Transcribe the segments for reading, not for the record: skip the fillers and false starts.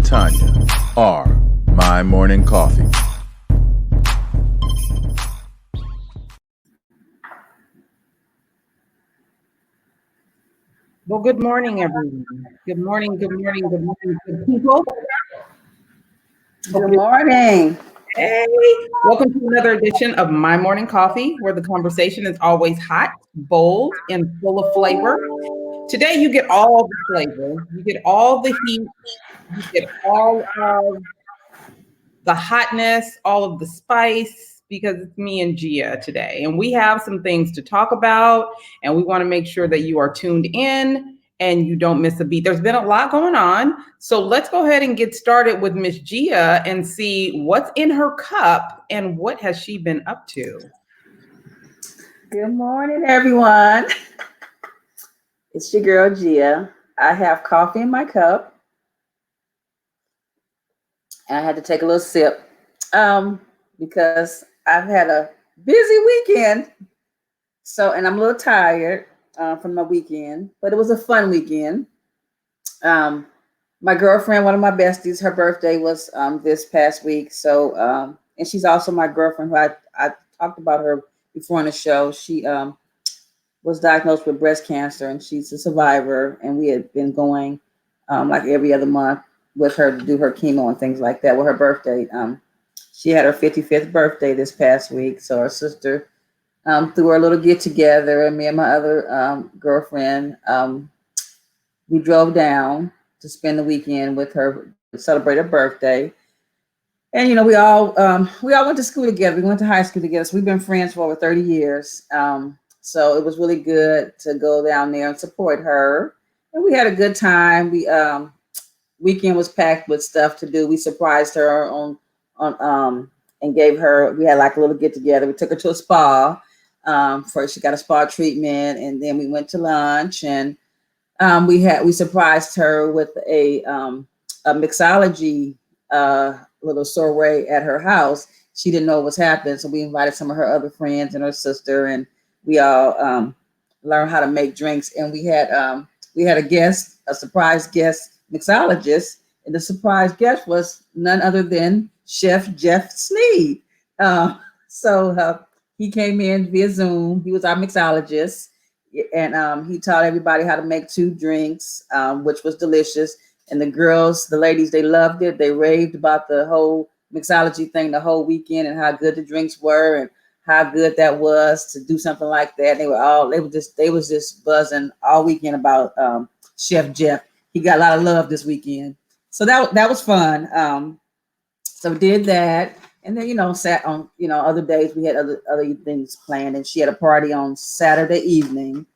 Tonya are my morning coffee. Well, good morning, everyone. Good morning, good morning, good morning, good people. Good morning. Hey, welcome to another edition of My Morning Coffee, where the conversation is always hot, bold, and full of flavor. Today, you get all the flavor, you get all the heat, you get all of the hotness, all of the spice, because it's me and Gia today. And we have some things to talk about, and we want to make sure that you are tuned in and you don't miss a beat. There's been a lot going on. So let's go ahead and get started with Miss Gia and see what's in her cup and what has she been up to. Good morning, everyone. It's your girl, Gia. I have coffee in my cup. And I had to take a little sip because I've had a busy weekend. And I'm a little tired from my weekend, but it was a fun weekend. My girlfriend, one of my besties, her birthday was this past week. And she's also my girlfriend who I talked about her before on the show. She was diagnosed with breast cancer and she's a survivor. And we had been going like every other month with her to do her chemo and things like that with her birthday. She had her 55th birthday this past week. So her sister threw her a little get together, and me and my other girlfriend, we drove down to spend the weekend with her to celebrate her birthday. And, you know, we all went to school together. We went to high school together. So we've been friends for over 30 years. So it was really good to go down there and support her. And we had a good time. Weekend was packed with stuff to do. We surprised her and gave her, we had like a little get together. We took her to a spa. First she got a spa treatment, and then we went to lunch, and we surprised her with a mixology little soiree at her house. She didn't know what was happening, so we invited some of her other friends and her sister, and we all learned how to make drinks. And we had a surprise guest mixologist, and the surprise guest was none other than Chef Jeff Sneed. He came in via Zoom. He was our mixologist, and he taught everybody how to make 2 drinks, which was delicious. And the ladies, they loved it. They raved about the whole mixology thing the whole weekend and how good the drinks were and how good that was to do something like that. They was just buzzing all weekend about Chef Jeff. He got a lot of love this weekend. So that was fun. So did that. And then, sat on, other days we had other things planned. And she had a party on Saturday evening,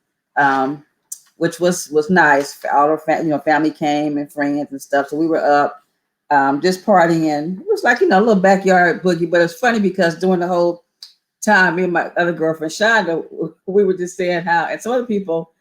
which was nice. All her family came and friends and stuff. So we were up just partying. It was like, a little backyard boogie. But it's funny because during the whole time, me and my other girlfriend, Shonda, we were just saying how, and some other people,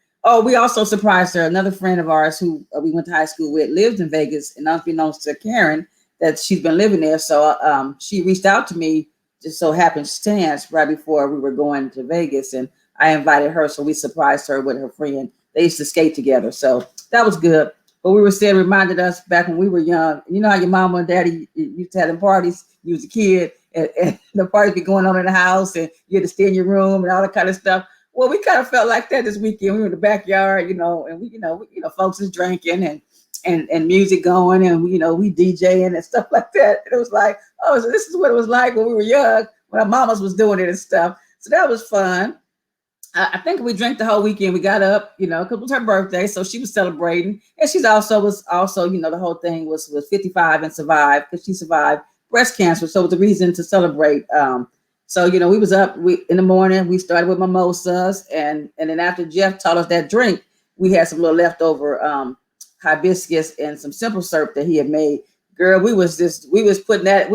we also surprised her. Another friend of ours who we went to high school with lives in Vegas, and unbeknownst to Karen, that she's been living there. So she reached out to me, just so happenstance, right before we were going to Vegas, and I invited her. So we surprised her with her friend. They used to skate together. So that was good. But we were saying, reminded us back when we were young, you know how your mama and daddy used to have them parties, you was a kid, and the parties be going on in the house, and you had to stay in your room and all that kind of stuff. Well, we kind of felt like that this weekend. We were in the backyard, and we folks is drinking and music going, and we DJing and stuff like that. And it was like, so this is what it was like when we were young, when our mamas was doing it and stuff. So that was fun. I think we drank the whole weekend. We got up, because it was her birthday, so she was celebrating, and she was also, the whole thing was 55 and survived, because she survived breast cancer, so it was a reason to celebrate. We was up. In the morning, we started with mimosas, and then after Jeff taught us that drink, we had some little leftover hibiscus and some simple syrup that he had made. Girl, we was drinking that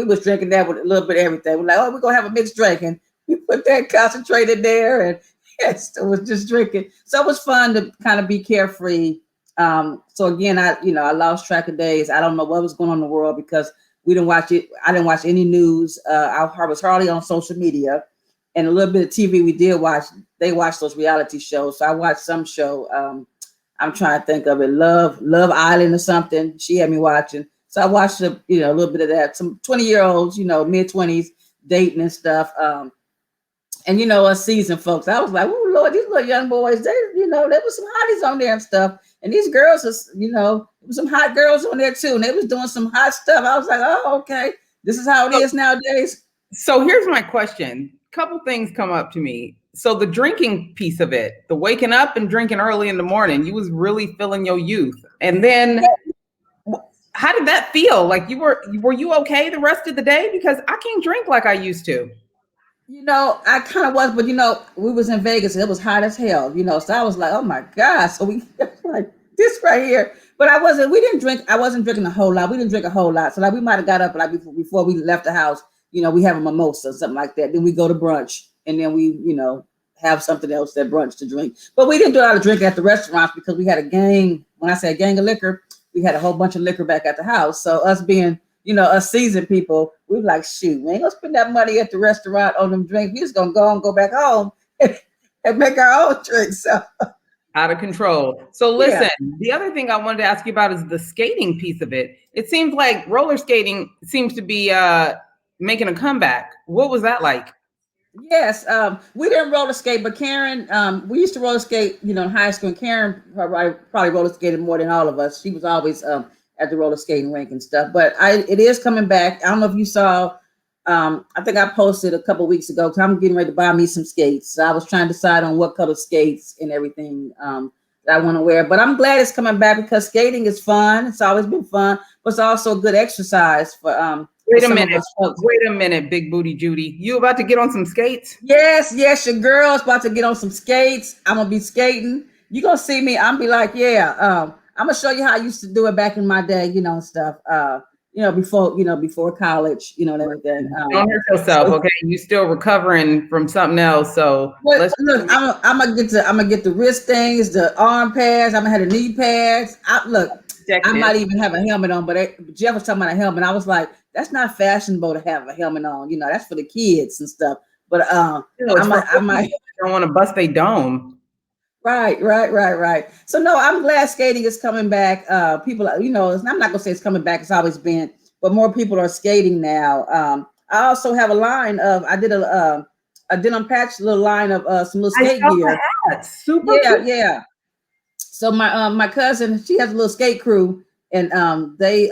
with a little bit of everything. We're like, we're gonna have a mixed drink, and we put that concentrated there, and yes, it was just drinking. So it was fun to kind of be carefree. So again, I lost track of days. I don't know what was going on in the world because we didn't watch it. I didn't watch any news. I was hardly on social media, and a little bit of TV we did watch. They watched those reality shows. So I watched some show. I'm trying to think of it. Love Island or something. She had me watching. So I watched a little bit of that. Some 20-year-olds, mid-20s dating and stuff. And us seasoned folks, I was like, oh Lord, these little young boys, there was some hotties on there and stuff. And these girls was, there was some hot girls on there too. And they was doing some hot stuff. I was like, oh, okay. This is how it is nowadays. So here's my question. Couple things come up to me. So the drinking piece of it, the waking up and drinking early in the morning, you was really feeling your youth. And then how did that feel? Like were you okay the rest of the day? Because I can't drink like I used to. I kind of was, but we was in Vegas and it was hot as hell, so I was like, oh my God. So we like this right here. But I wasn't drinking a whole lot. We didn't drink a whole lot. So like we might have got up like before we left the house, we have a mimosa or something like that. Then we go to brunch and then we, have something else at brunch to drink. But we didn't do a lot of drinking at the restaurants because we had a gang. When I say a gang of liquor, we had a whole bunch of liquor back at the house. So us being us seasoned people, we were like, shoot, we ain't gonna spend that money at the restaurant on them drinks. We just gonna go back home and make our own drinks. So. Out of control. So listen, The other thing I wanted to ask you about is the skating piece of it. It seems like roller skating seems to be making a comeback. What was that like? Yes, we didn't roller skate, but Karen, we used to roller skate, in high school. And Karen probably roller skated more than all of us. She was always at the roller skating rink and stuff. But it is coming back. I don't know if you saw. I think I posted a couple weeks ago because I'm getting ready to buy me some skates. So I was trying to decide on what color skates and everything that I want to wear. But I'm glad it's coming back because skating is fun. It's always been fun, but it's also a good exercise for. Wait a minute, Big Booty Judy. You about to get on some skates? Yes, your girl's about to get on some skates. I'm gonna be skating. You gonna see me? I'm be like, I'm gonna show you how I used to do it back in my day, and stuff. Before college, and everything. Don't hurt yourself, okay? You still recovering from something else, so look, I'm gonna get the wrist things, the arm pads. I'm gonna have the knee pads. I might even have a helmet on, but Jeff was talking about a helmet. I was like, that's not fashionable to have a helmet on. That's for the kids and stuff. But I might don't want to bust a dome. Right. So no, I'm glad skating is coming back. People, I'm not gonna say it's coming back. It's always been, but more people are skating now. I also have a line of. I did a denim patch little line of some little skate gear. Super. Yeah. So my cousin, she has a little skate crew, and they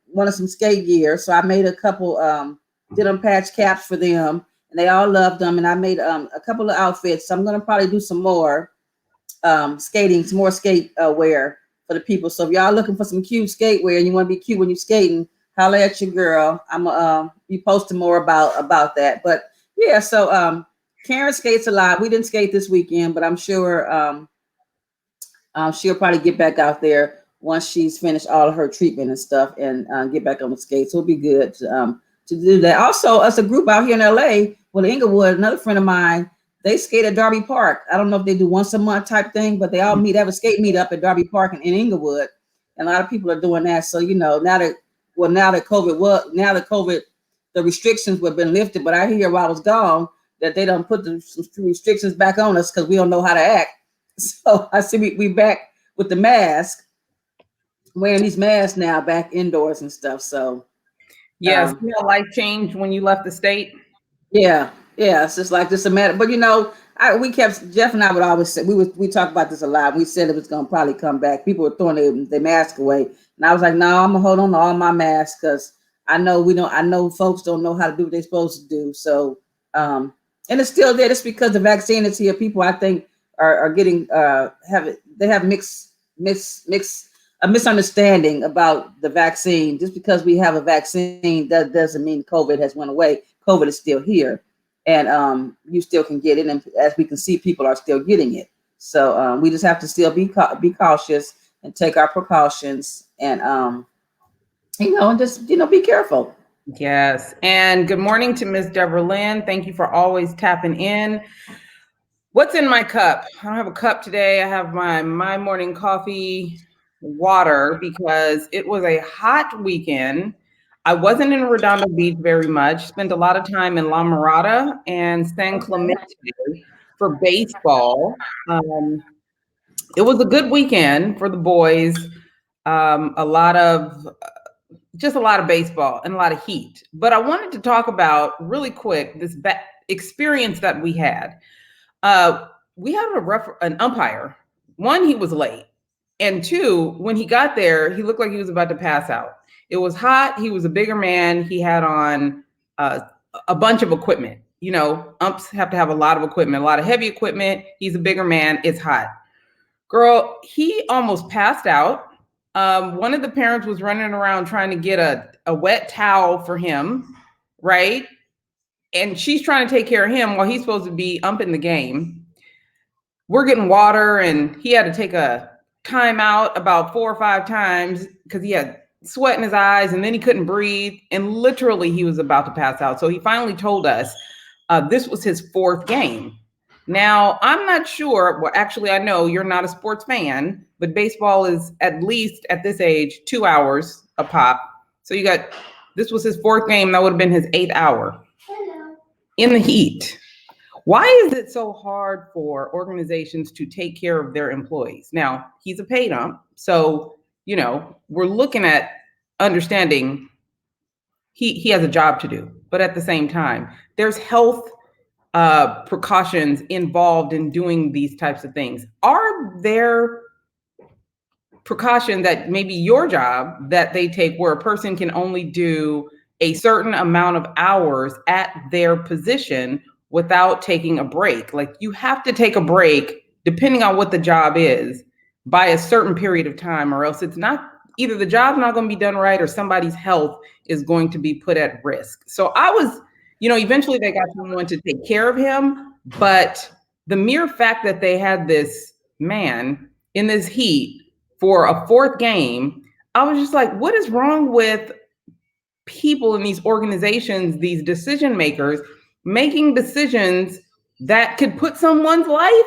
wanted some skate gear. So I made a couple denim patch caps for them, and they all loved them. And I made a couple of outfits. So I'm gonna probably do some more skating, some more skate wear for the people. So if y'all looking for some cute skate wear and you want to be cute when you're skating, holler at your girl. I'm be posting more about that. But yeah, so Karen skates a lot. We didn't skate this weekend, but I'm sure she'll probably get back out there once she's finished all of her treatment and stuff and get back on the skates. So it'll be good to do that. Also, us a group out here in LA, well, Inglewood, another friend of mine, they skate at Darby Park. I don't know if they do once a month type thing, but they all meet, have a skate meet up at Darby Park in Inglewood. And a lot of people are doing that. So, now that COVID, the restrictions have been lifted, but I hear while I was gone that they don't put the restrictions back on us because we don't know how to act. So I see we back with the mask, wearing these masks now back indoors and stuff. So yes, life changed when you left the state. Yeah, it's just like this a matter. But Jeff and I would always say we talk about this a lot. We said it was gonna probably come back. People were throwing their mask away, and I was like, no, I'm gonna hold on to all my masks because I know folks don't know how to do what they're supposed to do. So and it's still there. It's because the vaccine is here. People, I think, are getting they have a misunderstanding about the vaccine. Just because we have a vaccine, that doesn't mean COVID has went away. COVID is still here, and you still can get it. And as we can see, people are still getting it. So we just have to still be cautious and take our precautions, and and just be careful. Yes, and good morning to Miss Deborah Lynn. Thank you for always tapping in. What's in my cup? I don't have a cup today. I have my morning coffee water because it was a hot weekend. I wasn't in Redondo Beach very much. Spent a lot of time in La Mirada and San Clemente for baseball. It was a good weekend for the boys. A lot of just a lot of baseball and a lot of heat. But I wanted to talk about really quick this experience that we had. We had an umpire. One, he was late. And two, when he got there, he looked like he was about to pass out. It was hot. He was a bigger man. He had on a bunch of equipment. You know, umps have to have a lot of equipment, a lot of heavy equipment. He's a bigger man. It's hot. Girl, he almost passed out. One of the parents was running around trying to get a wet towel for him, right? And she's trying to take care of him while he's supposed to be umping the game. We're getting water, and he had to take a timeout about 4 or 5 times because he had sweat in his eyes, and then he couldn't breathe, and literally he was about to pass out. So he finally told us this was his 4th game. Now, I'm not sure. Well, actually, I know you're not a sports fan, but baseball is at least at this age 2 hours a pop. So this was his 4th game. That would have been his 8th hour. Hello. In the heat. Why is it so hard for organizations to take care of their employees? Now, he's a paid ump. So, you know, we're looking at understanding he has a job to do. But at the same time, there's health precautions involved in doing these types of things. Are there precautions that maybe your job that they take where a person can only do a certain amount of hours at their position without taking a break? Like, you have to take a break depending on what the job is by a certain period of time, or else it's not, either the job's not going to be done right or somebody's health is going to be put at risk. So I was, you know, eventually they got someone to take care of him, but the mere fact that they had this man in this heat for a 4th game, I was just like, what is wrong with people in these organizations, these decision makers, making decisions that could put someone's life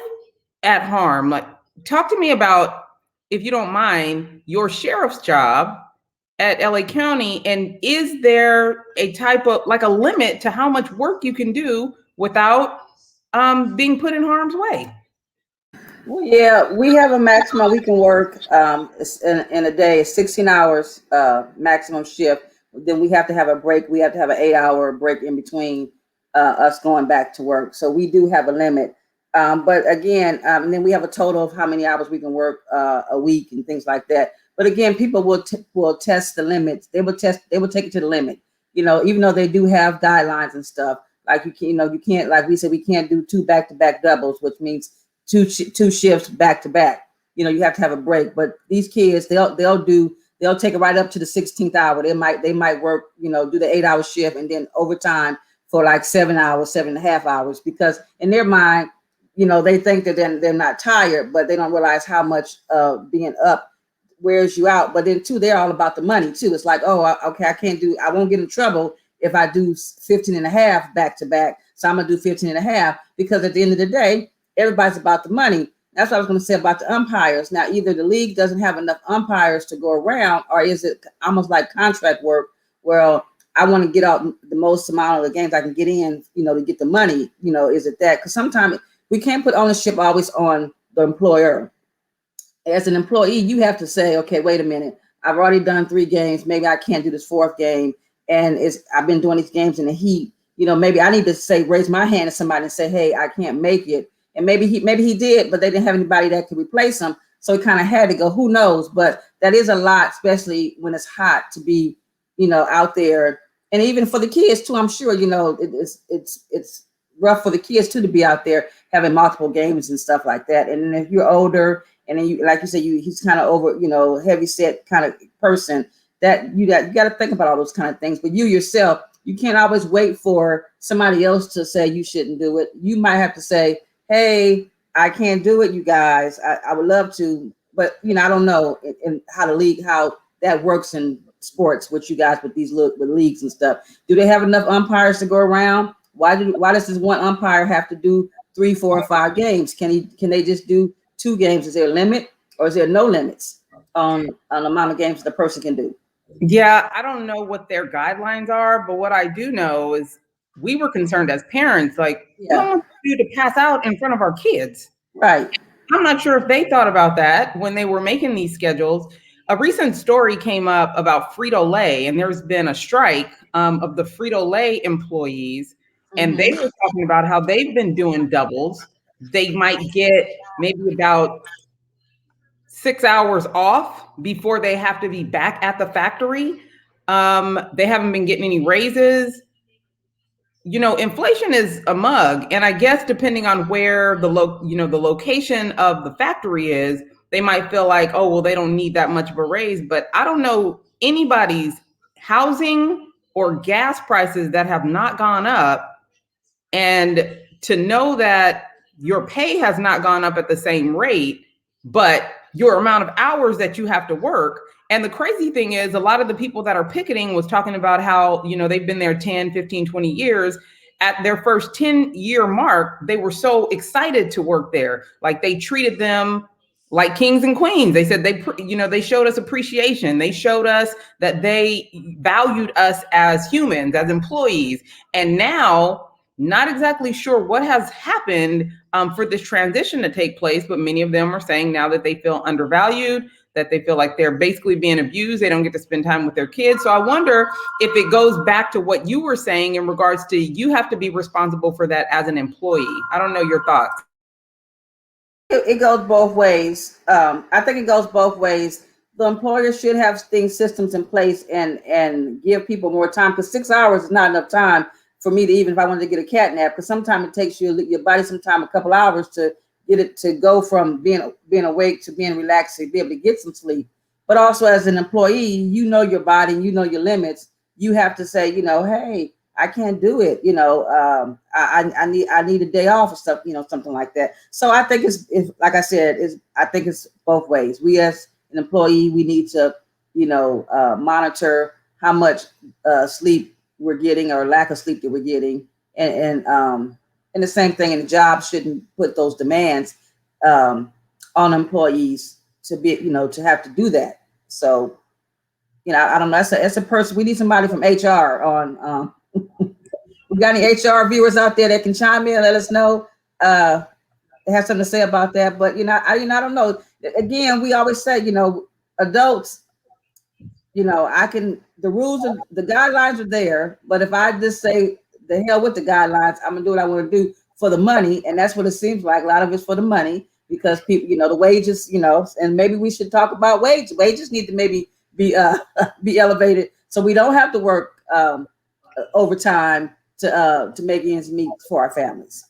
at harm? Like, talk to me about, if you don't mind, your sheriff's job at LA County, and is there a type of, like, a limit to how much work you can do without being put in harm's way? Well, yeah, we have a maximum we can work in a day, 16 hours maximum shift. Then we have to have a break. We have to have an 8-hour break in between us going back to work. So we do have a limit. But again, and then we have a total of how many hours we can work a week and things like that. But again, people will test the limits. They will take it to the limit. You know, even though they do have guidelines and stuff, like you can't, like we said, we can't do 2 back-to-back doubles, which means two shifts back to back. You know, you have to have a break. But these kids, they'll take it right up to the 16th hour. They might work, you know, do the 8-hour shift and then overtime for like 7 hours, 7.5 hours, because in their mind, you know, they think that they're not tired, but they don't realize how much being up wears you out. But then too, they're all about the money too. It's like, oh, okay, I won't get in trouble if I do 15.5 back to back. So I'm gonna do 15.5, because at the end of the day, everybody's about the money. That's what I was gonna say about the umpires. Now, either the league doesn't have enough umpires to go around, or is it almost like contract work where I want to get out the most amount of the games I can get in, you know, to get the money. You know, is it that? Because sometimes we can't put ownership always on the employer. As an employee, you have to say, okay, wait a minute. I've already done 3 games. Maybe I can't do this 4th game. And I've been doing these games in the heat. You know, maybe I need to raise my hand to somebody and say, hey, I can't make it. And maybe he did, but they didn't have anybody that could replace him. So he kind of had to go, who knows? But that is a lot, especially when it's hot, to be, you know, out there. And even for the kids too, I'm sure, you know, it's rough for the kids too, to be out there having multiple games and stuff like that. And then if you're older, and then you, like you said, he's kind of over, you know, heavy set kind of person, that you got to think about all those kind of things. But you yourself, you can't always wait for somebody else to say you shouldn't do it. You might have to say, hey, I can't do it, you guys. I would love to, but you know, I don't know in how that works in sports with you guys, with leagues and stuff. Do they have enough umpires to go around? Why does this one umpire have to do 3, 4, or 5 games? Can they just do 2 games? Is there a limit, or is there no limits on the amount of games the person can do? Yeah, I don't know what their guidelines are, but what I do know is we were concerned as parents, like, we don't want you to pass out in front of our kids. Right. I'm not sure if they thought about that when they were making these schedules. A recent story came up about Frito-Lay, and there's been a strike of the Frito-Lay employees, and they were talking about how they've been doing doubles. They might get maybe about 6 hours off before they have to be back at the factory. They haven't been getting any raises. You know, inflation is a mug, and I guess depending on where the location of the factory is, they might feel like, oh, well, they don't need that much of a raise. But I don't know anybody's housing or gas prices that have not gone up, and to know that your pay has not gone up at the same rate, but your amount of hours that you have to work. And the crazy thing is, a lot of the people that are picketing was talking about how, you know, they've been there 10, 15, 20 years. At their first 10-year mark, they were so excited to work there. Like, they treated them like kings and queens. They said they showed us appreciation. They showed us that they valued us as humans, as employees. And now, not exactly sure what has happened for this transition to take place, but many of them are saying now that they feel undervalued, that they feel like they're basically being abused. They don't get to spend time with their kids. So I wonder if it goes back to what you were saying in regards to you have to be responsible for that as an employee. I don't know your thoughts. It goes both ways. I think it goes both ways. The employer should have systems in place and give people more time, because 6 hours is not enough time for me to, even if I wanted to get a cat nap, because sometimes it takes your body a couple hours to get it to go from being awake to being relaxed, to be able to get some sleep. But also, as an employee, you know your body, you know your limits. You have to say, you know, hey, I can't do it. You know, I need a day off or stuff, you know, something like that. So I think it's like I said, I think it's both ways. We as an employee, we need to, you know, monitor how much sleep we're getting or lack of sleep that we're getting, and the same thing in the job shouldn't put those demands on employees to be, you know, to have to do that. So, you know, I don't know. That's a person. We need somebody from HR on. We got any HR viewers out there that can chime in and let us know? Have something to say about that. But you know, I don't know. Again, we always say, you know, adults. You know, the rules and the guidelines are there, but if I just say the hell with the guidelines, I'm gonna do what I want to do for the money, and that's what it seems like. A lot of it's for the money, because people, you know, the wages, you know, and maybe we should talk about wages. Wages need to maybe be elevated, so we don't have to work overtime to make ends meet for our families.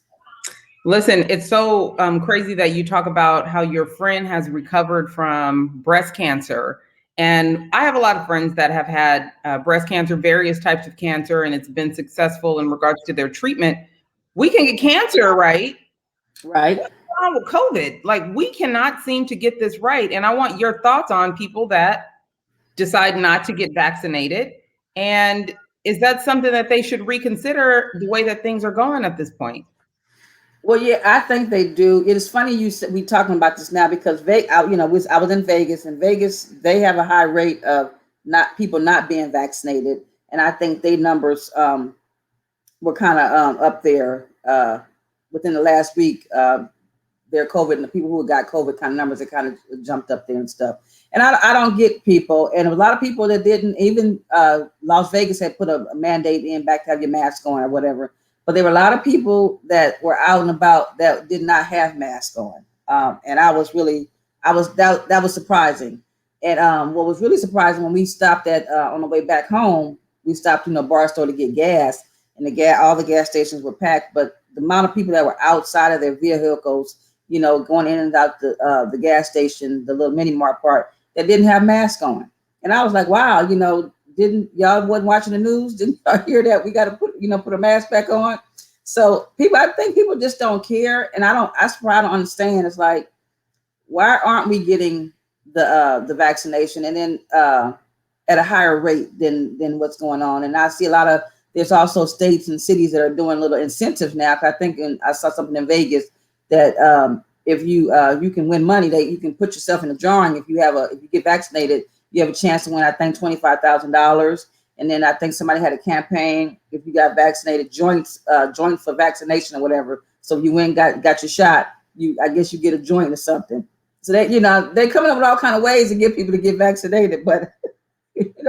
Listen, it's so crazy that you talk about how your friend has recovered from breast cancer. And I have a lot of friends that have had breast cancer, various types of cancer, and it's been successful in regards to their treatment. We can get cancer, right? Right. What's going on with COVID? Like, we cannot seem to get this right. And I want your thoughts on people that decide not to get vaccinated. And is that something that they should reconsider the way that things are going at this point? Well, yeah, I think they do. It is funny you said we talking about this now, because I was in Vegas, and Vegas, they have a high rate of people not being vaccinated, and I think their numbers were kind of up there within the last week. Their COVID and the people who got COVID kind of numbers that kind of jumped up there and stuff. And I don't get people, and a lot of people that didn't even Las Vegas had put a mandate in back to have your mask on or whatever. But there were a lot of people that were out and about that did not have masks on. And that was surprising. And what was really surprising, when we stopped on the way back home, we stopped in a bar store to get gas, and all the gas stations were packed. But the amount of people that were outside of their vehicles, you know, going in and out the gas station, the little mini mart part, that didn't have masks on. And I was like, wow, you know, y'all wasn't watching the news? Didn't y'all hear that we got to put a mask back on? So I think people just don't care. And I don't understand. It's like, why aren't we getting the vaccination, and then at a higher rate than what's going on? And I see there's also states and cities that are doing little incentives now. I think I saw something in Vegas that if you can win money, that you can put yourself in a drawing. If you get vaccinated, you have a chance to win, I think, $25,000. And then I think somebody had a campaign, if you got vaccinated, joints for vaccination or whatever. So if you got your shot, I guess you get a joint or something. So they, they're coming up with all kind of ways to get people to get vaccinated. But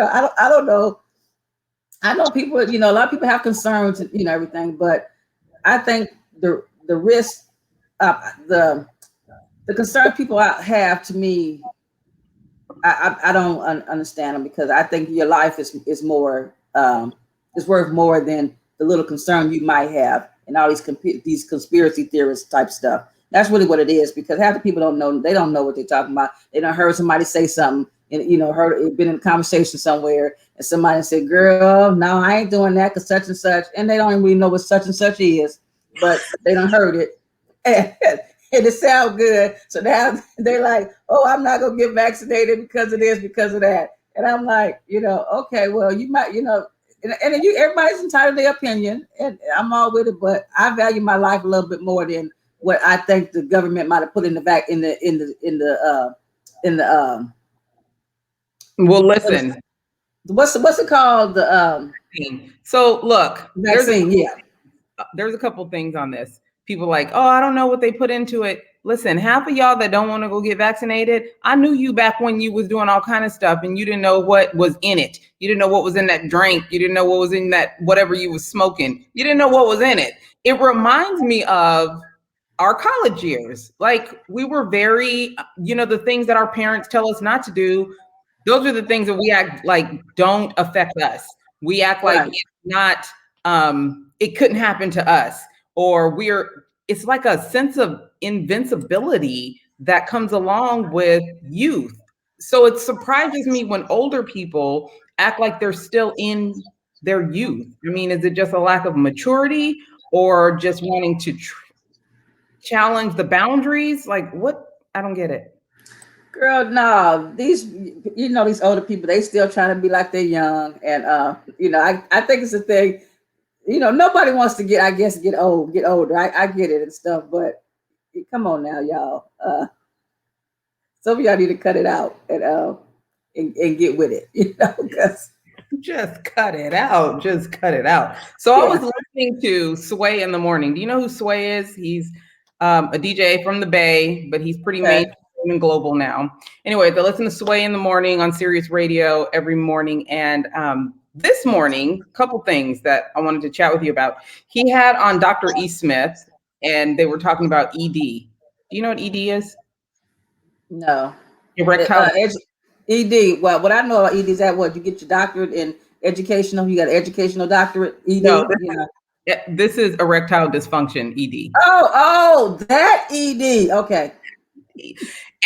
I don't know. I know people, a lot of people have concerns, everything, but I think the risk, the concern people have, to me, I don't understand them, because I think your life is more, is worth more than the little concern you might have, and all these conspiracy theorist type stuff. That's really what it is, because half the people don't know. They don't know what they're talking about. They done heard somebody say something, and been in a conversation somewhere, and somebody said, "Girl, no, I ain't doing that because such and such," and they don't even really know what such and such is, but they done heard it, and it sounds good. So now they're like, "Oh, I'm not gonna get vaccinated because of this, because of that," and I'm like, okay, well, you might, and everybody's entitled to their opinion, and I'm all with it, but I value my life a little bit more than what I think the government might have put in the back in the Well, listen. What's it called? The So look, vaccine. there's a couple things on this. People like, oh, I don't know what they put into it. Listen, half of y'all that don't want to go get vaccinated, I knew you back when you was doing all kind of stuff and you didn't know what was in it. You didn't know what was in that drink. You didn't know what was in that whatever you was smoking. You didn't know what was in it. It reminds me of our college years. Like, we were very, the things that our parents tell us not to do, those are the things that we act like don't affect us. We act like it's not, it couldn't happen to us, or it's like a sense of invincibility that comes along with youth. So it surprises me when older people act like they're still in their youth. I mean, is it just a lack of maturity, or just wanting to challenge the boundaries? Like, what? I don't get it. Girl, no, these older people, they still trying to be like they're young. And, I think it's a thing, nobody wants to get older. I get it and stuff, but come on now, y'all. Some of y'all need to cut it out and get with it, because just cut it out. Just cut it out. So yeah. I was listening to Sway in the morning. Do you know who Sway is? He's a DJ from the Bay, but he's pretty mainstream and global now. Anyway, I listen to Sway in the morning on Sirius Radio every morning. And this morning, a couple things that I wanted to chat with you about. He had on Dr. E. Smith, and they were talking about ED. Do you know what ED is? No. Erectile. ED. Well, what I know about ED is that you get your doctorate in educational. You got an educational doctorate. ED. No, this is erectile dysfunction. ED. Oh, that ED. Okay.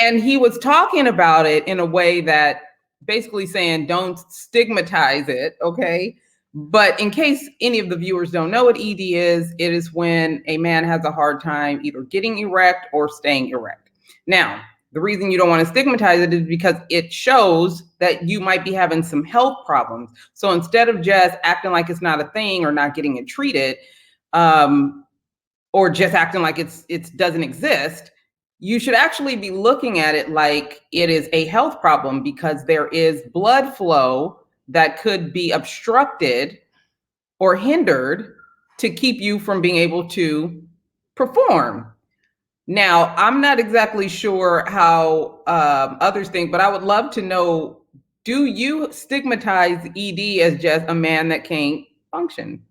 And he was talking about it in a way that basically saying, don't stigmatize it. Okay. But in case any of the viewers don't know what ED is, it is when a man has a hard time either getting erect or staying erect. Now, the reason you don't want to stigmatize it is because it shows that you might be having some health problems. So instead of just acting like it's not a thing or not getting it treated, or just acting like it doesn't exist, you should actually be looking at it like it is a health problem, because there is blood flow that could be obstructed or hindered to keep you from being able to perform. Now, I'm not exactly sure how others think, but I would love to know, do you stigmatize ED as just a man that can't function?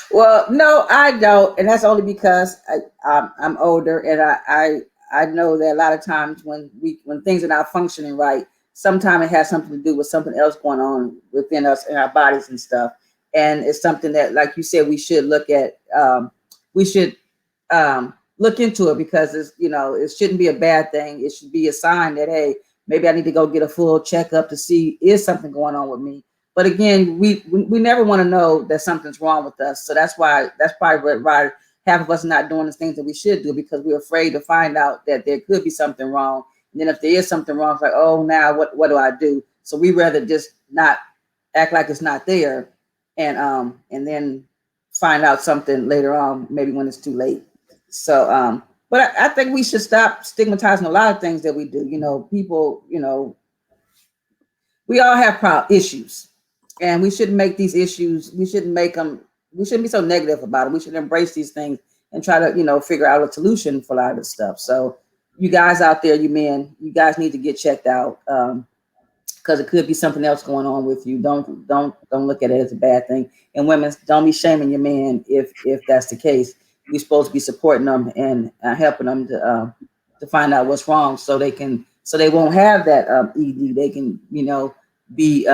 Well, no, I don't, and that's only because I'm older, and I know that a lot of times when things are not functioning right, sometimes it has something to do with something else going on within us in our bodies and stuff. And it's something that, like you said, we should look at. We should look into it, because it shouldn't be a bad thing. It should be a sign that, hey, maybe I need to go get a full checkup to see, is something going on with me. But again, we never want to know that something's wrong with us. So that's probably why half of us are not doing the things that we should do, because we're afraid to find out that there could be something wrong. And then if there is something wrong, it's like, oh, now what do I do? So we rather just not act like it's not there, and then find out something later on, maybe when it's too late. So, but I think we should stop stigmatizing a lot of things that we do. People, we all have issues, and we shouldn't make these issues. We shouldn't make them be so negative about it. We should embrace these things and try to, you know, figure out a solution for a lot of this stuff. So you guys out there, you men, you guys need to get checked out, because it could be something else going on with you. Don't look at it as a bad thing. And women, don't be shaming your man if that's the case. We're supposed to be supporting them and helping them to find out what's wrong, so they won't have that ED. They can, you know, be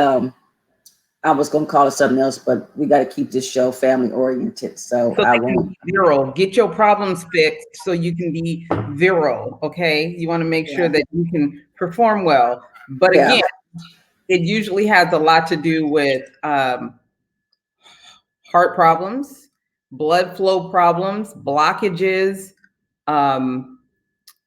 I was gonna call it something else, but we got to keep this show family oriented. So I won't. Virile. Get your problems fixed so you can be virile. Okay, you want to make sure that you can perform well. But again, it usually has a lot to do with heart problems, blood flow problems, blockages,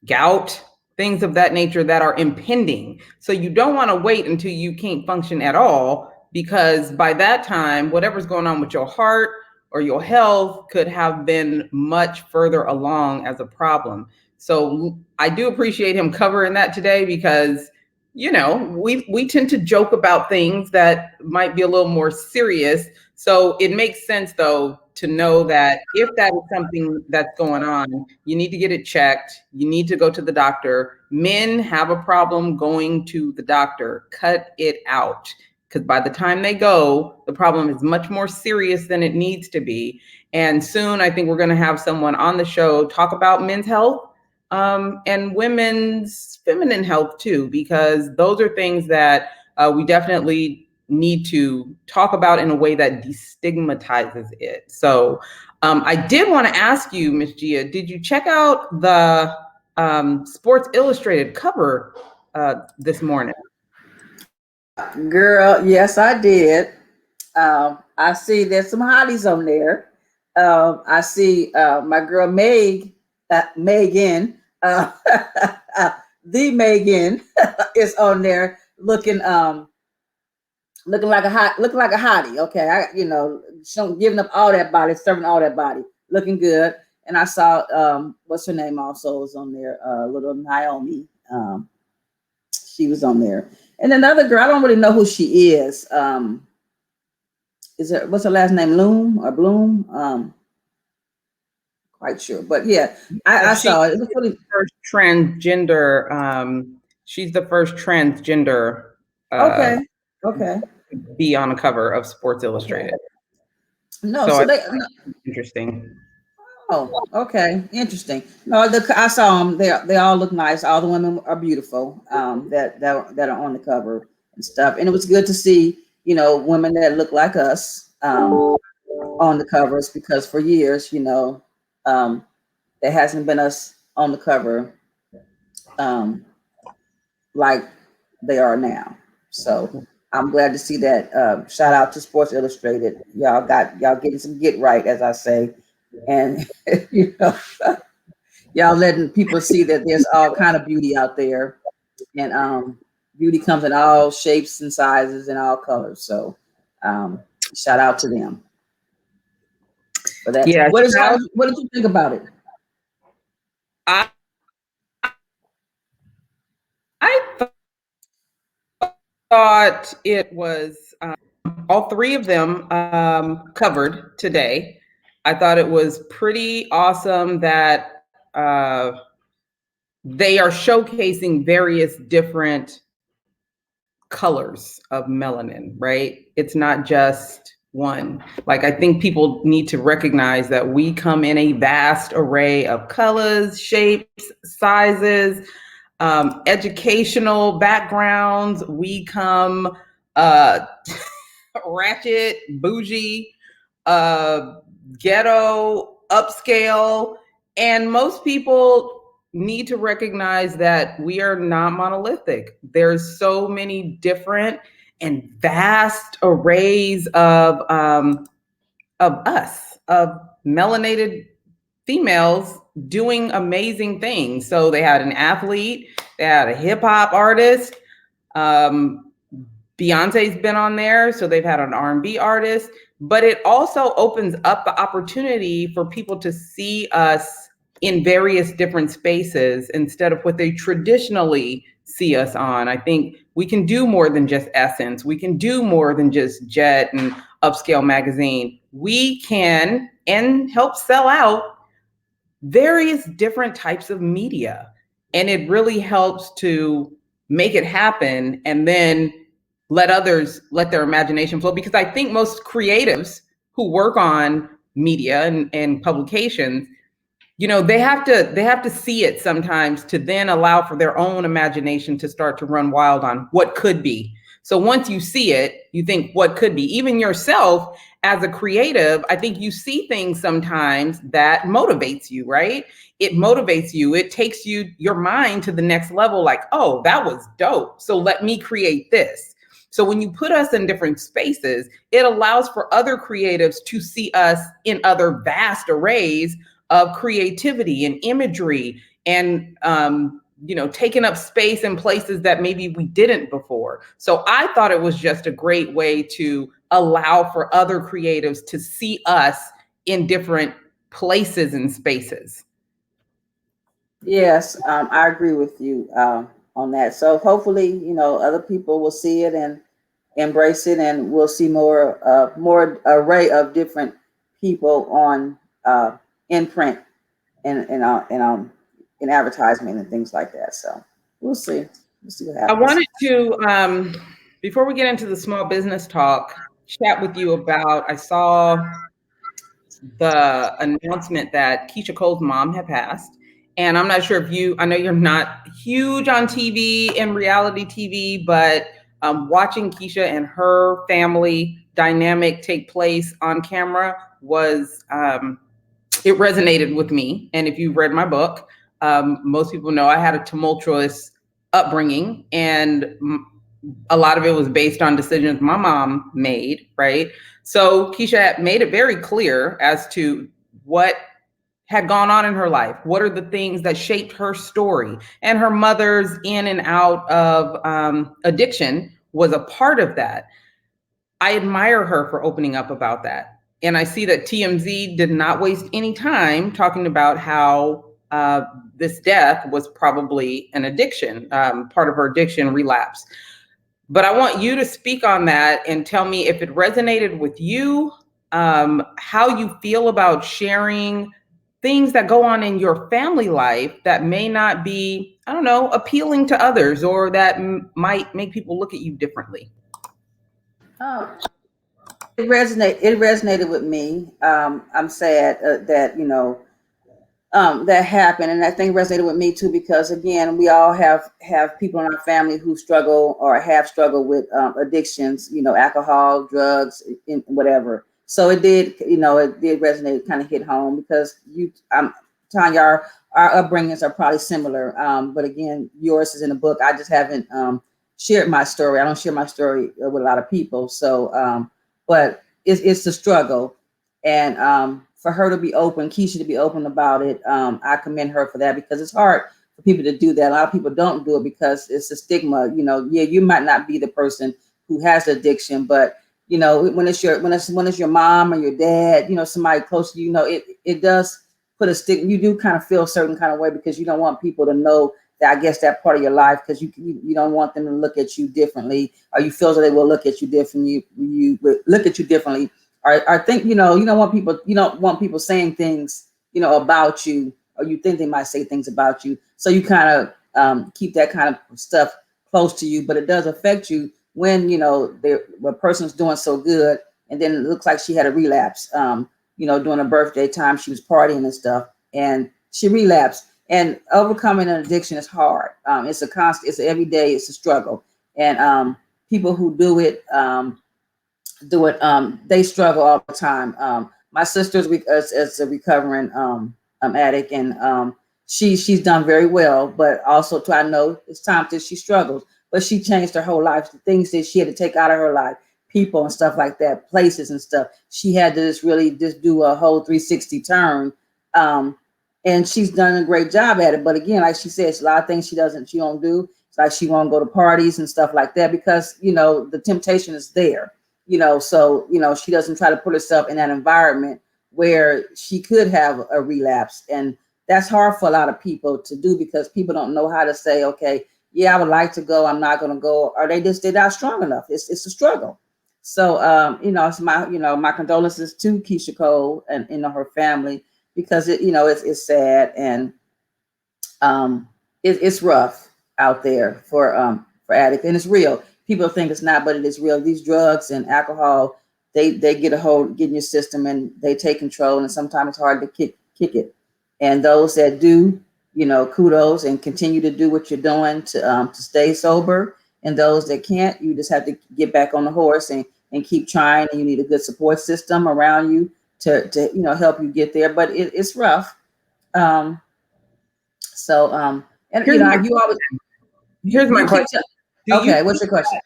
gout, things of that nature that are impending. So you don't want to wait until you can't function at all, because by that time, whatever's going on with your heart or your health could have been much further along as a problem. So I do appreciate him covering that today, because, you know, we tend to joke about things that might be a little more serious. So it makes sense, though, to know that if that is something that's going on, you need to get it checked. You need to go to the doctor. Men have a problem going to the doctor. Cut it out. Because by the time they go, the problem is much more serious than it needs to be. And soon, I think we're going to have someone on the show talk about men's health and women's feminine health too, because those are things that we definitely need to talk about in a way that destigmatizes it. So I did want to ask you, Ms. Gia, did you check out the Sports Illustrated cover this morning? Girl, yes, I did. I see there's some hotties on there. I see my girl Megan, the Megan is on there looking like a hottie. Okay, giving up all that body, serving all that body, looking good. And I saw what's her name also was on there, little Naomi. She was on there. And another girl, I don't really know who she is. What's her last name? Loom or Bloom? Quite sure, but yeah, I saw it. It was really first transgender. She's the first transgender. Okay. Be on a cover of Sports Illustrated. No, interesting. Oh, okay, interesting. No, I saw them. They all look nice. All the women are beautiful. That are on the cover and stuff. And it was good to see, women that look like us on the covers, because for years, there hasn't been us on the cover like they are now. So I'm glad to see that. Shout out to Sports Illustrated. Y'all getting some get right, as I say. And y'all letting people see that there's all kind of beauty out there, and beauty comes in all shapes and sizes and all colors. So shout out to them for that. Yeah. What did you think about it? I thought it was all three of them covered today. I thought it was pretty awesome that they are showcasing various different colors of melanin, right? It's not just one. Like, I think people need to recognize that we come in a vast array of colors, shapes, sizes, educational backgrounds. We come ratchet, bougie, ghetto, upscale, and most people need to recognize that we are not monolithic. There's so many different and vast arrays of us, of melanated females doing amazing things. So they had an athlete, they had a hip hop artist, Beyonce's been on there, so they've had an R&B artist, but it also opens up the opportunity for people to see us in various different spaces instead of what they traditionally see us on. I think we can do more than just Essence. We can do more than just Jet and upscale magazine, we can and help sell out various different types of media. And it really helps to make it happen and then let others let their imagination flow. Because I think most creatives who work on media and publications, you know, they have to see it sometimes to then allow for their own imagination to start to run wild on what could be. So once you see it, you think what could be. Even yourself as a creative, I think you see things sometimes that motivates you, right? It motivates you. It takes your mind to the next level, like, oh, that was dope, so let me create this. So when you put us in different spaces, it allows for other creatives to see us in other vast arrays of creativity and imagery and taking up space in places that maybe we didn't before. So I thought it was just a great way to allow for other creatives to see us in different places and spaces. Yes, I agree with you on that. So hopefully, you know, other people will see it and embrace it, and we'll see more array of different people on in print and in advertisement and things like that. So we'll see. We'll see what I happens. wanted to, before we get into the small business talk, chat with you about, I saw the announcement that Keisha Cole's mom had passed. And I'm not sure if I know you're not huge on TV and reality TV, but watching Keisha and her family dynamic take place on camera was, it resonated with me. And if you've read my book, most people know I had a tumultuous upbringing, and a lot of it was based on decisions my mom made, right? So Keisha made it very clear as to what had gone on in her life. What are the things that shaped her story? And her mother's in and out of addiction was a part of that. I admire her for opening up about that. And I see that TMZ did not waste any time talking about how this death was probably an addiction, part of her addiction relapse. But I want you to speak on that and tell me if it resonated with you, how you feel about sharing things that go on in your family life that may not be, I don't know, appealing to others, or that might make people look at you differently. Oh, it resonated with me. I'm sad that, you know, that happened, and I think it resonated with me too, because again, we all have people in our family who struggle or have struggled with addictions, you know, alcohol, drugs, whatever. So it did resonate, kind of hit home, because Tonya, our upbringings are probably similar, but again, yours is in the book. I just haven't shared my story. I don't share my story with a lot of people, so but it's a struggle, and for her to be open, Keisha to be open about it, I commend her for that, because it's hard for people to do that. A lot of people don't do it because it's a stigma. You know, yeah, you might not be the person who has addiction, but you know, when it's your mom or your dad, you know, somebody close to you, you know, it does put a stigma. You do kind of feel a certain kind of way, because you don't want people to know that, I guess, that part of your life, because you don't want them to look at you differently, or you feel that they will look at you differently. You look at you differently. I think, you don't want people saying things, you know, about you, or you think they might say things about you. So you kind of keep that kind of stuff close to you, but it does affect you when, you know, the person's doing so good, and then it looks like she had a relapse, during her birthday time, she was partying and stuff, and she relapsed. And overcoming an addiction is hard. It's a constant, it's every day, it's a struggle. And people who do it, they struggle all the time. My sister's as a recovering addict, and she's done very well, but also I know it's times that she struggles, but she changed her whole life. The things that she had to take out of her life, people and stuff like that, places and stuff, she had to just do a whole 360 turn, and she's done a great job at it. But again, like she says, a lot of things she don't do. It's like she won't go to parties and stuff like that, because the temptation is there. So she doesn't try to put herself in that environment where she could have a relapse. And that's hard for a lot of people to do, because people don't know how to say, okay, yeah, I would like to go, I'm not going to go, or they're not strong enough. It's a struggle. So, it's my condolences to Keisha Cole and her family, because it's sad, and it's rough out there for addicts, and it's real. People think it's not, but it is real. These drugs and alcohol, they get in your system, and they take control, and sometimes it's hard to kick it. And those that do, kudos, and continue to do what you're doing to stay sober. And those that can't, you just have to get back on the horse and keep trying. And you need a good support system around you to help you get there. But it's rough. And Here's my question. Okay, what's your question?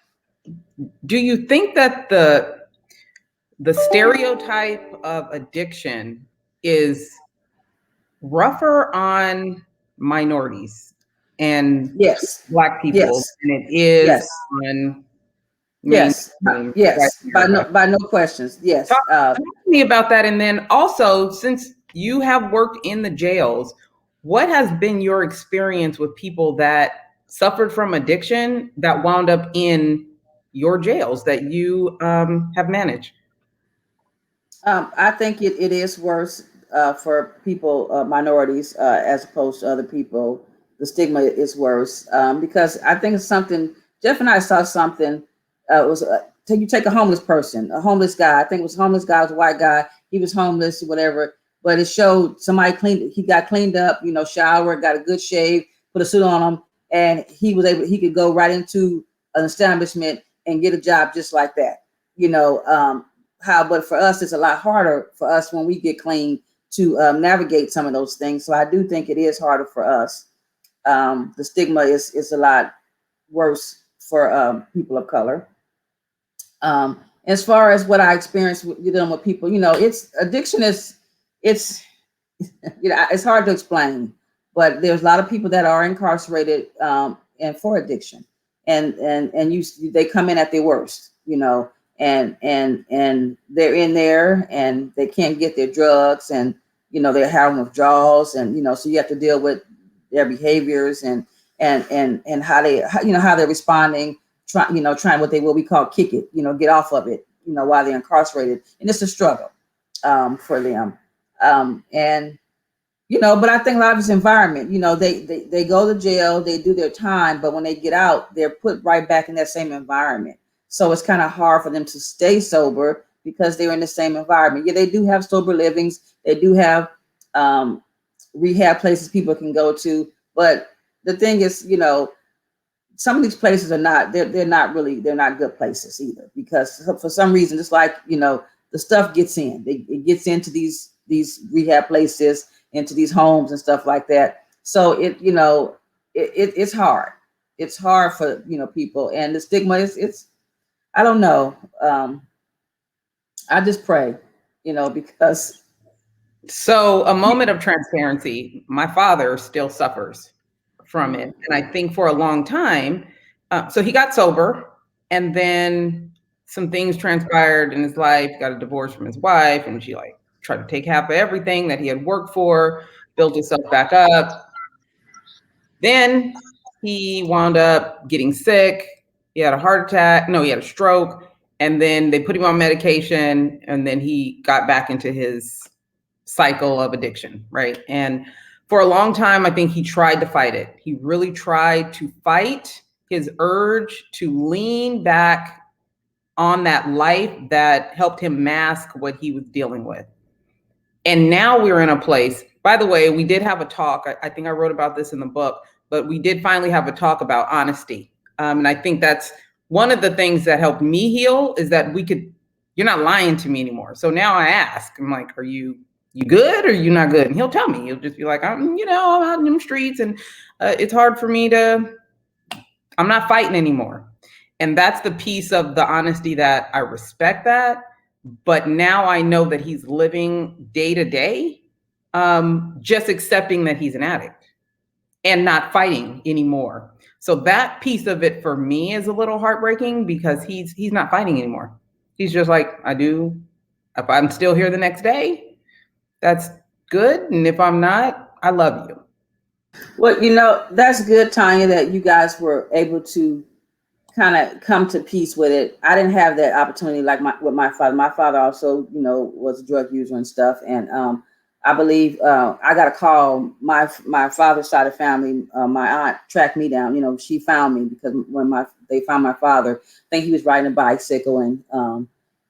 Do you think that the stereotype of addiction is rougher on minorities and Black people than it is on by no questions. Yes. Talk to me about that. And then also, since you have worked in the jails, what has been your experience with people that suffered from addiction that wound up in your jails that you have managed? I think it is worse for people, minorities, as opposed to other people. The stigma is worse because I think it's something. Jeff and I saw something. You take a homeless person, a homeless guy. I think it was a homeless guy, it was a white guy. He was homeless, whatever. But it showed somebody he got cleaned up, showered, got a good shave, put a suit on him, and he could go right into an establishment and get a job just like that. But for us, it's a lot harder for us when we get clean to navigate some of those things. So I do think it is harder for us. The stigma is a lot worse for people of color. As far as what I experienced with dealing with people, addiction it's it's hard to explain, but there's a lot of people that are incarcerated and for addiction, and they come in at their worst, and they're in there and they can't get their drugs, and they're having withdrawals, and so you have to deal with their behaviors and how they're responding, trying what we call kick it, get off of it, while they're incarcerated, and it's a struggle for them. But I think a lot of it's environment. They go to jail, they do their time, but when they get out, they're put right back in that same environment. So it's kind of hard for them to stay sober because they're in the same environment. Yeah, they do have sober livings, they do have rehab places people can go to, but the thing is, some of these places are not. They're not good places either, because for some reason, it's like the stuff gets in. It gets into these rehab places, into these homes and stuff like that. So it's hard. It's hard for people, and the stigma is I don't know. I just pray, because. So a moment of transparency. My father still suffers from it, and I think for a long time. So he got sober, and then some things transpired in his life. Got a divorce from his wife, and she tried to take half of everything that he had worked for, built himself back up. Then he wound up getting sick. He had a heart attack. No, he had a stroke. And then they put him on medication, and then he got back into his cycle of addiction, right? And for a long time, I think he tried to fight it. He really tried to fight his urge to lean back on that life that helped him mask what he was dealing with. And now we're in a place, by the way, we did have a talk. I think I wrote about this in the book, but we did finally have a talk about honesty. And I think that's one of the things that helped me heal, is that you're not lying to me anymore. So now I ask, I'm like, are you good or you not good? And he'll tell me. He'll just be like, I'm out in them streets, and it's hard for me I'm not fighting anymore. And that's the piece of the honesty that I respect that. But now I know that he's living day to day, just accepting that he's an addict and not fighting anymore. So that piece of it for me is a little heartbreaking, because he's not fighting anymore. He's just like, if I'm still here the next day, that's good. And if I'm not, I love you. Well, that's good, Tonya, that you guys were able to kind of come to peace with it. I didn't have that opportunity like with my father. My father also, was a drug user and stuff. And I believe I got a call. My father's side of family, my aunt tracked me down. She found me because when they found my father, I think he was riding a bicycle and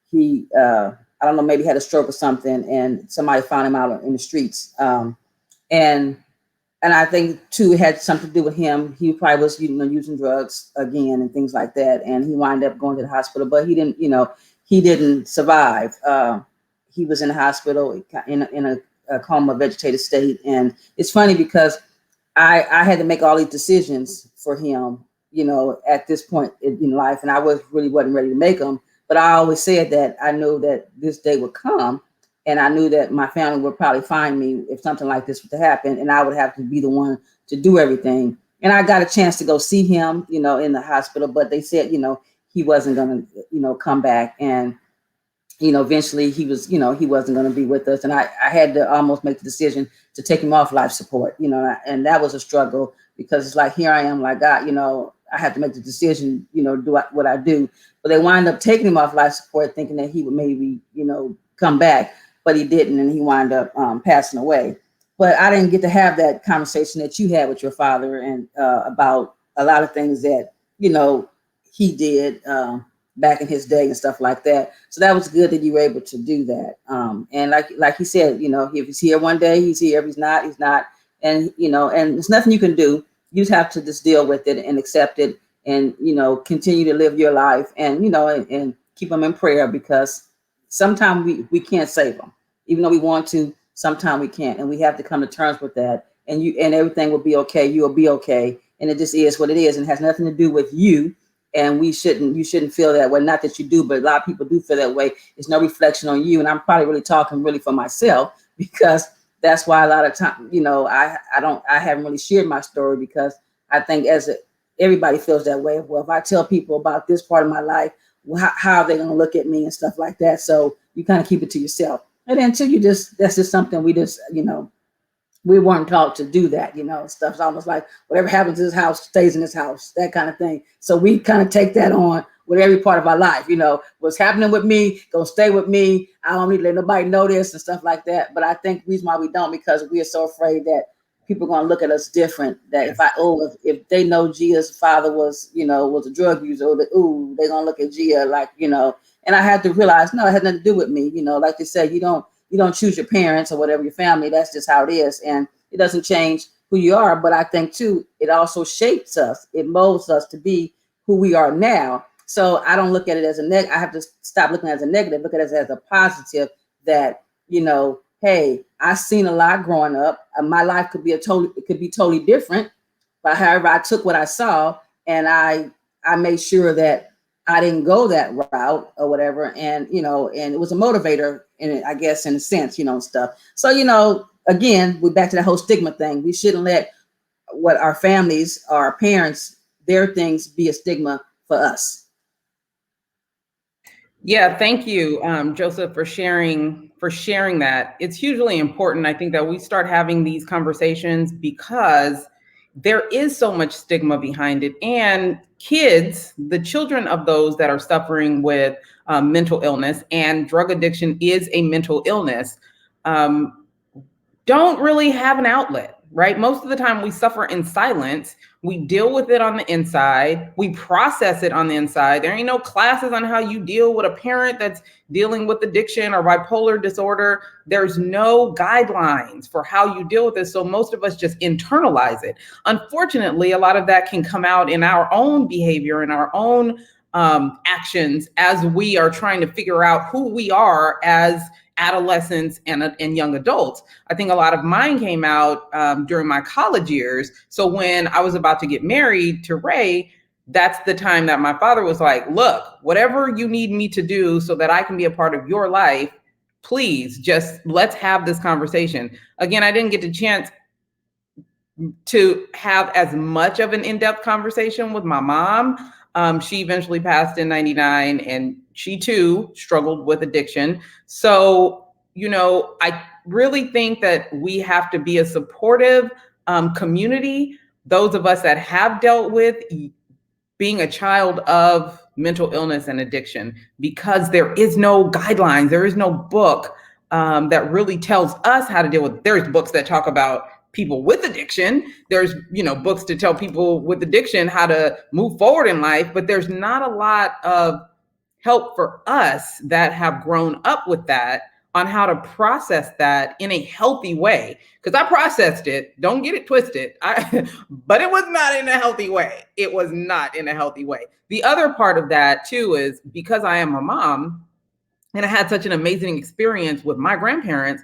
he I don't know, maybe had a stroke or something, and somebody found him out in the streets. And I think too, it had something to do with him. He probably was, using drugs again and things like that. And he wound up going to the hospital, but he didn't survive. He was in the hospital in a coma, vegetative state. And it's funny because I had to make all these decisions for him, at this point in life. And I wasn't ready to make them. But I always said that I knew that this day would come. And I knew that my family would probably find me if something like this were to happen, and I would have to be the one to do everything. And I got a chance to go see him, in the hospital, but they said, he wasn't going to, come back. And, eventually he wasn't going to be with us. And I had to almost make the decision to take him off life support, and that was a struggle because it's like, here I am, like, God, I had to make the decision, do what I do. But they wind up taking him off life support, thinking that he would maybe, come back. But he didn't, and he wound up passing away. But I didn't get to have that conversation that you had with your father and about a lot of things that, he did back in his day and stuff like that. So that was good that you were able to do that. And like he said, if he's here one day, he's here. If he's not, he's not. And, and there's nothing you can do. You just have to just deal with it and accept it and, continue to live your life and, and keep them in prayer because sometimes we can't save them, even though we want to. Sometimes we can't, and we have to come to terms with that. And everything will be okay. You will be okay, and it just is what it is, and it has nothing to do with you. And you shouldn't feel that way. Not that you do, but a lot of people do feel that way. It's no reflection on you, and I'm probably really talking really for myself because that's why a lot of time, I haven't really shared my story because I think everybody feels that way. Well, if I tell people about this part of my life, how are they going to look at me and stuff like that? So you kind of keep it to yourself. And until that's just something we just, we weren't taught to do that, stuff's almost like whatever happens in this house stays in this house, that kind of thing. So we kind of take that on with every part of our life, what's happening with me, gonna stay with me. I don't need to let nobody know this and stuff like that. But I think the reason why we don't, because we are so afraid that people are going to look at us different. That if they know Gia's father was a drug user, they're going to look at Gia like, and I had to realize, no, it had nothing to do with me. Like they said, you don't choose your parents or whatever, your family, that's just how it is. And it doesn't change who you are. But I think too, it also shapes us. It molds us to be who we are now. So I don't look at it as a negative. I have to stop looking at it as a negative, look at it as a positive that, hey, I've seen a lot growing up. My life could be totally different. But however, I took what I saw and I made sure that I didn't go that route or whatever. And, and it was a motivator in it, I guess, in a sense, and stuff. So, again, we're back to that whole stigma thing. We shouldn't let what our families, our parents, their things be a stigma for us. Yeah, thank you, Joseph, for sharing that. It's hugely important, I think, that we start having these conversations because there is so much stigma behind it. And kids, the children of those that are suffering with mental illness, and drug addiction is a mental illness, don't really have an outlet, right? Most of the time we suffer in silence. We deal with it on the inside. We process it on the inside. There ain't no classes on how you deal with a parent that's dealing with addiction or bipolar disorder. There's no guidelines for how you deal with this. So most of us just internalize it. Unfortunately, a lot of that can come out in our own behavior and our own actions as we are trying to figure out who we are as adolescents and young adults. I think a lot of mine came out during my college years. So when I was about to get married to Ray, that's the time that my father was like, look, whatever you need me to do so that I can be a part of your life, please just let's have this conversation. Again, I didn't get the chance to have as much of an in-depth conversation with my mom. She eventually passed in 99 and she too struggled with addiction. So, I really think that we have to be a supportive community. Those of us that have dealt with being a child of mental illness and addiction, because there is no guidelines, there is no book that really tells us how to deal with. There's books that talk about people with addiction. There's, books to tell people with addiction how to move forward in life, but there's not a lot of help for us that have grown up with that on how to process that in a healthy way. Because I processed it, don't get it twisted, but it was not in a healthy way. It was not in a healthy way. The other part of that too is because I am a mom and I had such an amazing experience with my grandparents,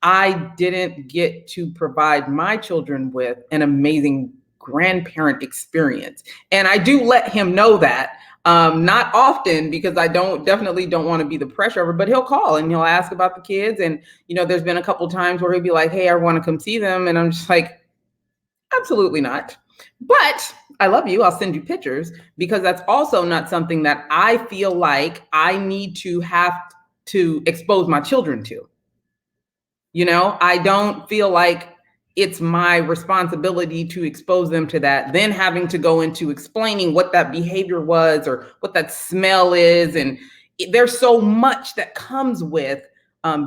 I didn't get to provide my children with an amazing grandparent experience. And I do let him know that. Not often, because I definitely don't want to be the pressure over, but he'll call and he'll ask about the kids. And, there's been a couple of times where he'll be like, hey, I want to come see them. And I'm just like, absolutely not. But I love you. I'll send you pictures, because that's also not something that I feel like I need to have to expose my children to. I don't feel like it's my responsibility to expose them to that, then having to go into explaining what that behavior was or what that smell is. And there's so much that comes with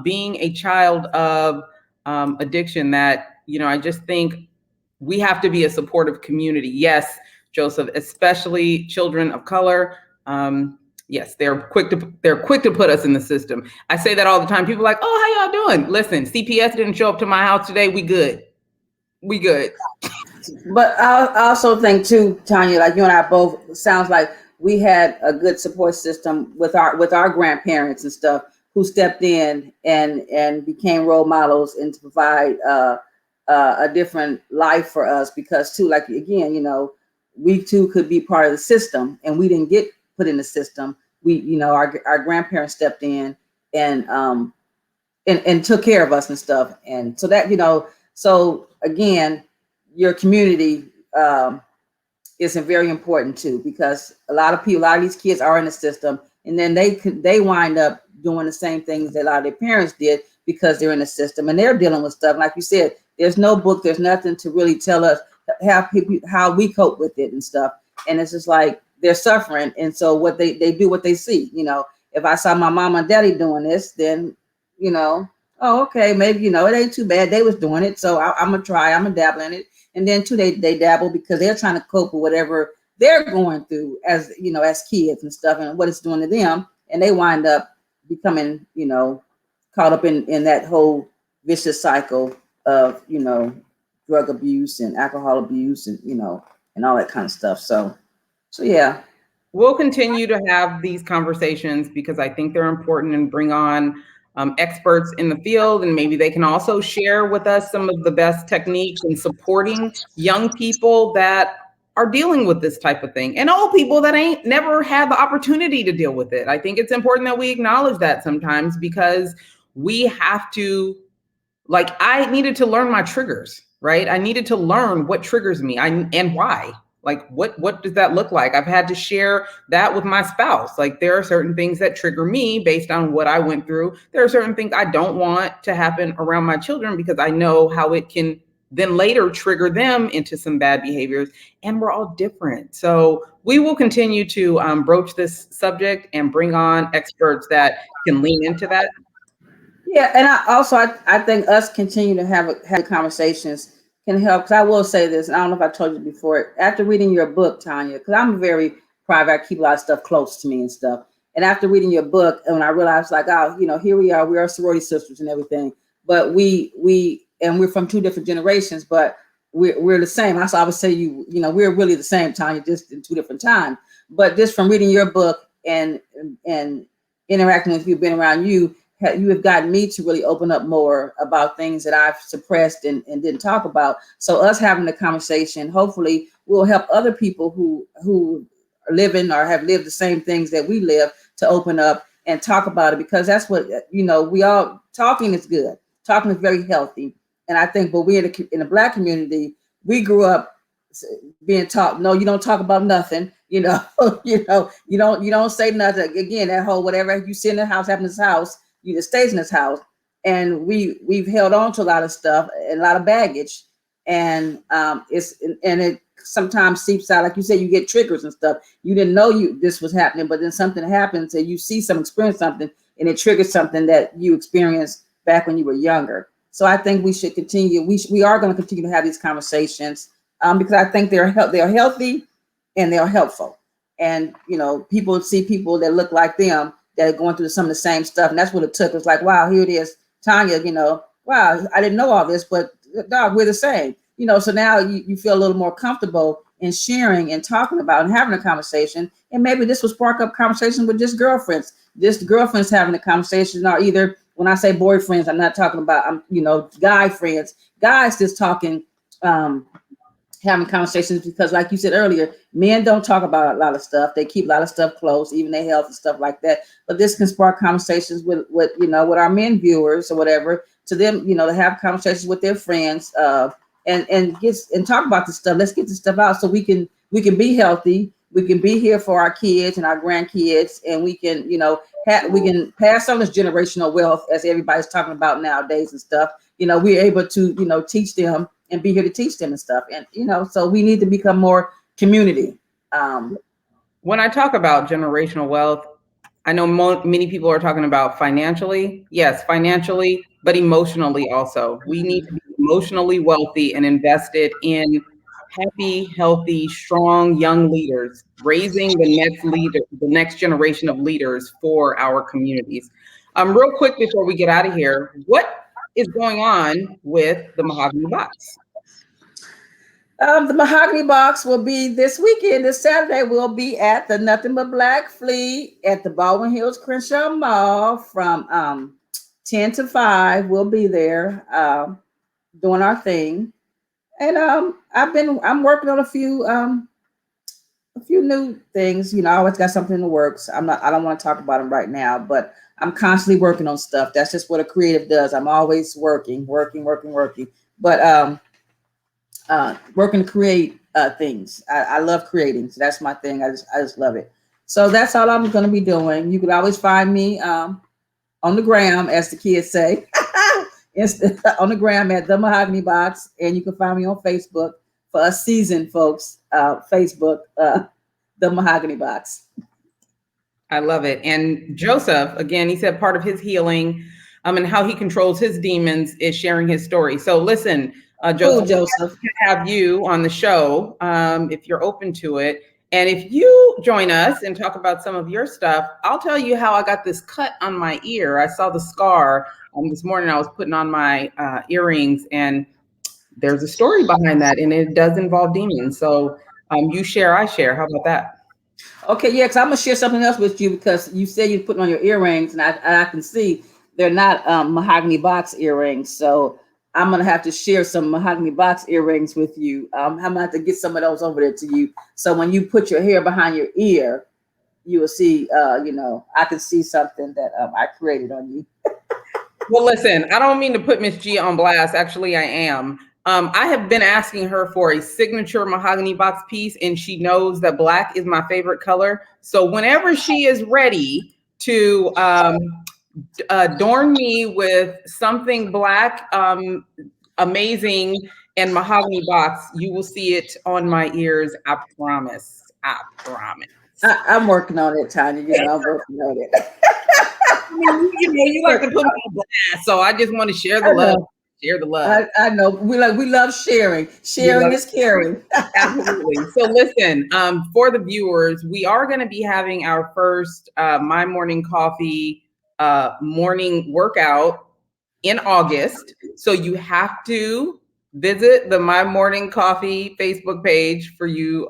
being a child of addiction that, I just think we have to be a supportive community. Yes, Joseph, especially children of color. Yes, they're quick to put us in the system. I say that all the time. People are like, oh, how y'all doing? Listen, CPS didn't show up to my house today. We good. But I also think too, Tonya, like you and I both, sounds like we had a good support system with our grandparents and stuff, who stepped in and became role models and to provide a different life for us. Because too, like again, we too could be part of the system, and we didn't get put in the system. We, our grandparents stepped in and took care of us and stuff. And so that, so again, your community is very important too, because a lot of these kids are in the system, and then they wind up doing the same things that a lot of their parents did, because they're in the system and they're dealing with stuff. Like you said, there's no book, there's nothing to really tell us how we cope with it and stuff. And it's just like they're suffering, and so what they do what they see. If I saw my mom and daddy doing this, then oh, okay, maybe it ain't too bad, they was doing it, so I'm gonna dabble in it. And then too, they dabble because they're trying to cope with whatever they're going through as as kids and stuff, and what it's doing to them, and they wind up becoming caught up in that whole vicious cycle of drug abuse and alcohol abuse and and all that kind of stuff. So yeah, we'll continue to have these conversations because I think they're important, and bring on experts in the field, and maybe they can also share with us some of the best techniques in supporting young people that are dealing with this type of thing, and old people that ain't never had the opportunity to deal with it. I think it's important that we acknowledge that sometimes, because we have to, I needed to learn my triggers, right? I needed to learn what triggers me and why. What does that look like? I've had to share that with my spouse. There are certain things that trigger me based on what I went through. There are certain things I don't want to happen around my children, because I know how it can then later trigger them into some bad behaviors. And we're all different. So we will continue to broach this subject and bring on experts that can lean into that. Yeah, and I think us continue to have conversations can help. Because I will say this, and I don't know if I told you before, after reading your book, Tonya, because I'm very private, I keep a lot of stuff close to me and stuff. And after reading your book, and when I realized here we are sorority sisters and everything, but we're from two different generations, but we're the same. I would say we're really the same, Tonya, just in two different times. But just from reading your book and interacting with you, being around you have gotten me to really open up more about things that I've suppressed and didn't talk about. So us having the conversation, hopefully will help other people who are living or have lived the same things that we live to open up and talk about it, because that's what, we all, talking is good. Talking is very healthy. And I think, but we in the Black community, we grew up being taught, no, you don't talk about nothing, you don't say nothing. Again, that whole, whatever you see in the house, happens in this house, it stays in this house. And we've held on to a lot of stuff and a lot of baggage. And it sometimes seeps out. Like you said, you get triggers and stuff. You didn't know this was happening, but then something happens and you see experience something, and it triggers something that you experienced back when you were younger. So I think we should continue. We are going to continue to have these conversations because I think they are healthy and they are helpful. And people see people that look like them that are going through some of the same stuff, and that's what it took. It was like, wow, here it is, Tonya. Wow, I didn't know all this, but dog, we're the same. So now you feel a little more comfortable in sharing and talking about and having a conversation. And maybe this will spark up conversation with just girlfriends. Just girlfriends having a conversation, or either when I say boyfriends, I'm not talking about guy friends, guys just talking, having conversations, because like you said earlier, men don't talk about a lot of stuff. They keep a lot of stuff close, even their health and stuff like that. But this can spark conversations with our men viewers or whatever, to them, to have conversations with their friends, and talk about this stuff. Let's get this stuff out so we can be healthy. We can be here for our kids and our grandkids, and we can, we can pass on this generational wealth as everybody's talking about nowadays and stuff. We're able to, teach them and be here to teach them and stuff. And, so we need to become more community. When I talk about generational wealth, I know many people are talking about financially. Yes, financially, but emotionally also. We need to be emotionally wealthy and invested in happy, healthy, strong young leaders, raising the next generation of leaders for our communities. Real quick before we get out of here, what is going on with the Mahogany Box? The Mahogany Box will be this weekend. This Saturday, we'll be at the Nothing But Black Flea at the Baldwin Hills Crenshaw Mall from 10 to 5. We'll be there doing our thing. And I'm working on a few new things. I always got something in the works. I don't want to talk about them right now, but I'm constantly working on stuff. That's just what a creative does. I'm always working. But working to create things. I love creating. So that's my thing. I just love it. So that's all I'm going to be doing. You can always find me on the gram, as the kids say, on the gram at The Mahogany Box. And you can find me on Facebook for a season, folks. Facebook, The Mahogany Box. I love it. And Joseph, again, he said part of his healing and how he controls his demons is sharing his story. So listen, Joseph, we have you on the show if you're open to it. And if you join us and talk about some of your stuff, I'll tell you how I got this cut on my ear. I saw the scar this morning. I was putting on my earrings, and there's a story behind that, and it does involve demons. So you share, I share. How about that? Okay, yeah, because I'm going to share something else with you, because you said you're putting on your earrings, and I can see they're not Mahogany Box earrings. So I'm going to have to share some Mahogany Box earrings with you. I'm going to have to get some of those over there to you. So when you put your hair behind your ear, you will see, I can see something that I created on you. Well, listen, I don't mean to put Miss Gia on blast. Actually, I am. I have been asking her for a signature Mahogany Box piece, and she knows that black is my favorite color. So whenever she is ready to adorn me with something black, amazing, and Mahogany Box, you will see it on my ears. I promise. I'm working on it, Tonya. I'm working on it. You like to put me on blast, so I just want to share the love. Share the love. I know we love sharing. Sharing is caring. Absolutely. So listen, for the viewers, we are going to be having our first My Morning Coffee morning workout in August. So you have to visit the My Morning Coffee Facebook page for you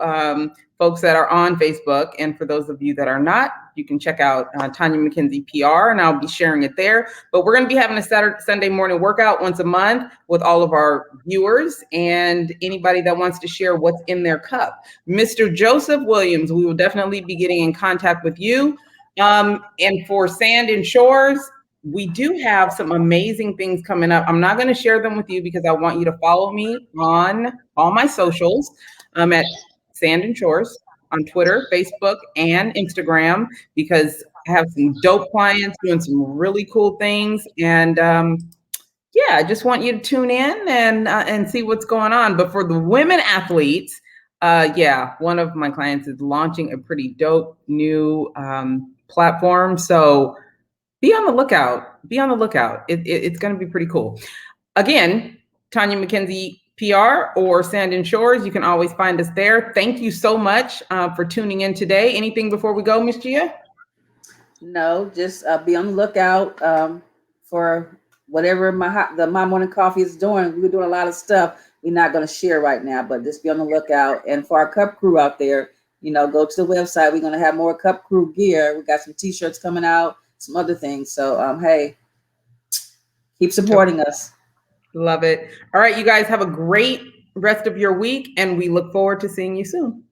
folks that are on Facebook. And for those of you that are not, you can check out Tonya McKenzie PR, and I'll be sharing it there. But we're going to be having a Sunday morning workout once a month with all of our viewers and anybody that wants to share what's in their cup. Mr. Joseph Williams, we will definitely be getting in contact with you. And for Sand and Shores, we do have some amazing things coming up. I'm not going to share them with you because I want you to follow me on all my socials at Sand and Shores on Twitter, Facebook, and Instagram, because I have some dope clients doing some really cool things. And I just want you to tune in and see what's going on. But for the women athletes, Yeah, one of my clients is launching a pretty dope new platform. So be on the lookout. Be on the lookout. It's going to be pretty cool. Again, Tonya McKenzie PR or Sand and Shores. You can always find us there. Thank you so much for tuning in today. Anything before we go, Miss Gia? No, just be on the lookout for whatever my morning coffee is doing. We're doing a lot of stuff we're not going to share right now, but just be on the lookout. And for our cup crew out there, go to the website. We're going to have more cup crew gear. We got some t-shirts coming out, some other things. So, hey, keep supporting us. Love it. All right, you guys have a great rest of your week, and we look forward to seeing you soon.